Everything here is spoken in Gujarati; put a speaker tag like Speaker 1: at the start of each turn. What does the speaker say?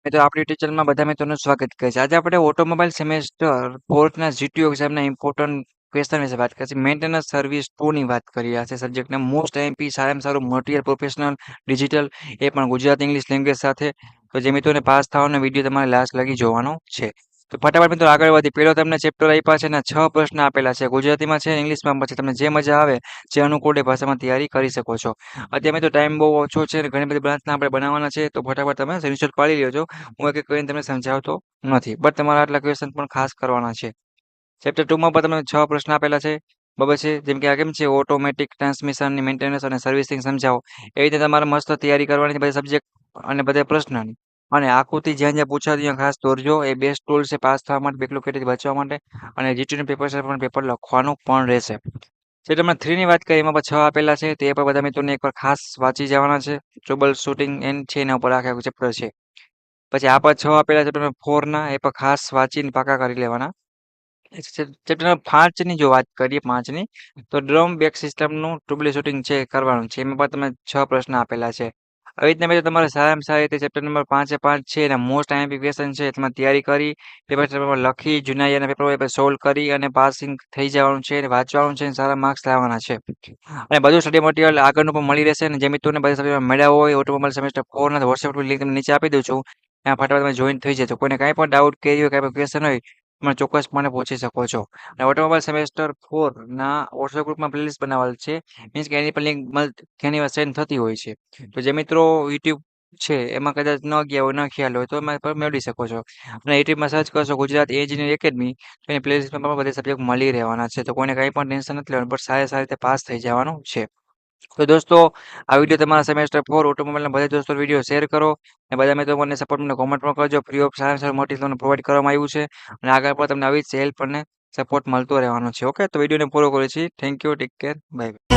Speaker 1: મિત્રો આપણી યુટ્યુબ ચેનલમાં બધા મિત્રોનું સ્વાગત કરે છે. આજે આપણે ઓટોમોબાઈલ સેમેસ્ટર 4ના જીટીઓ એક્ઝામના ઇમ્પોર્ટન્ટ ક્વેશ્ચન વિશે વાત કરીએ. મેન્ટેનન્સ સર્વિસ 2 ની વાત કરી રહ્યા છે. સબ્જેક્ટના મોસ્ટ એમપી સારામાં સારું મટીરિયલ પ્રોફેશનલ ડિજિટલ એ પણ ગુજરાતી ઇંગ્લિશ લેંગ્વેજ સાથે. તો જે મિત્રોને પાસ થવાનો વિડીયો તમારે લાસ્ટ લગી જોવાનો છે. તો ફટાફટ મિત્રો આગળ વધી. પહેલો તમને ચેપ્ટર આપ્યા છે અને 6 પ્રશ્ન આપેલા છે. ગુજરાતીમાં છે, ઇંગ્લિશમાં પછી તમને જે મજા આવે જે અનુકૂળ એ ભાષામાં તૈયારી કરી શકો છો. અત્યારે તો ટાઈમ બહુ ઓછો છે અને ઘણી બધી બ્રાન્ચના આપણે બનાવવાના છે. તો ફટાફટ તમે સ્ક્રીનશોટ પાડી લેજો. હું એક એક કરીને તમને સમજાવતો નથી, બટ તમારા આટલા ક્વેશ્ચન પણ ખાસ કરવાના છે. ચેપ્ટર 2માં પણ તમને 6 પ્રશ્ન આપેલા છે. બરાબર છે. જેમ કે આ કેમ છે, ઓટોમેટિક ટ્રાન્સમિશનની મેન્ટેનન્સ અને સર્વિસિંગ સમજાવો. એવી રીતે તમારે મસ્ત તૈયારી કરવાની છે બધા સબ્જેક્ટ અને બધા પ્રશ્નની. અને આકૃતિ જ્યાં જ્યાં પૂછાતી ત્યાં ખાસ દોરજો. એ બેસ્ટ ટૂલ છે પાસ થવા માટે, બેકલોગ કેટેગરી બચવા માટે. અને જીટીનું પેપર છે પણ પેપર લખવાનું પણ રહેશે. ચેપ્ટરમાં 3 ની વાત કરીએ, એમાં પણ 6 આપેલા છે. તે પણ બધા મિત્રોને એકવાર ખાસ વાંચી જવાના છે. ટ્રબલ શૂટિંગ એન્ડ છે, એના ઉપર આખે આખું ચેપ્ટર છે. પછી આ પણ 6 આપેલા છે તમે 4 ના, એ પણ ખાસ વાંચીને પાકા કરી લેવાના. ચેપ્ટર 5 ની જો વાત કરીએ, 5 ની, તો ડ્રમ બેક સિસ્ટમનું ટ્યુબલી શૂટિંગ છે કરવાનું છે. એમાં પણ તમે 6 પ્રશ્ન આપેલા છે. આવી રીતના મેં તમારે સારામાં સારી રીતે ચેપ્ટર નંબર 5 એ 5 છે એના મોસ્ટ આઈએમપી ક્વેશ્ચન છે. તમારે તૈયારી કરી પેપરમાં લખી જુનાઈના પેપર સોલ્વ કરી અને પાસિંગ થઈ જવાનું છે, અને વાંચવાનું છે, અને સારા માર્ક્સ લાવવાના છે. અને બધું સ્ટડી મટીરિયલ આગળનું પણ મળી રહેશે. અને જે મિત્રોને બધા સબ્જેક્ટમાં મળ્યા હોય ઓટોમોબાઈલ સેમેસ્ટર 4 ના, વોટ્સએપ લિંક તમને નીચે આપી દઉં છું. ત્યાં ફટાફટ તમે જોઈન થઈ જજો. કોઈને કાંઈ પણ ડાઉટ કે હોય, કાંઈ પણ ક્વેશ્ચન હોય, તમે ચોક્કસપણે પૂછી શકો છો. અને ઓટોમોબાઈલ સેમેસ્ટર 4 ના વોટ્સએપ ગ્રુપમાં પ્લેલિસ્ટ બનાવેલ છે. મીન્સ કે એની પર લિંક ઘણી વાર સેન્ડ થતી હોય છે. તો જે મિત્રો યુટ્યુબ છે એમાં કદાચ ન ગયા હોય, ન ખ્યાલ હોય, તો એમાં પર મેળવી શકો છો. અને યુટ્યુબમાં સર્ચ કરશો ગુજરાત એન્જિનિયર એકેડમી, તો એની પ્લેલિસ્ટમાં પણ બધા સબ્જેક્ટ મળી રહેવાના છે. તો કોઈને કંઈ પણ ટેન્શન નથી લેવાનું, પણ સારી સારી રીતે પાસ થઈ જવાનું છે. તો દોસ્તો, આ વિડીયો તમારા સેમેસ્ટર 4 ઓટોમોબાઈલના બધા દોસ્તો વિડીયો શેર કરો. અને બધા મિત્રો મને સપોર્ટ મને કોમેન્ટ પણ કરજો. Free of Sara Sara material તમને પ્રોવાઈડ કરવામાં આવ્યું છે. અને આગળ પણ તમને આવી જ હેલ્પ અને સપોર્ટ મળતો રહેવાનો છે. ઓકે, તો વિડીયોને પૂરો કરીએ છીએ. Thank you, take care, bye bye.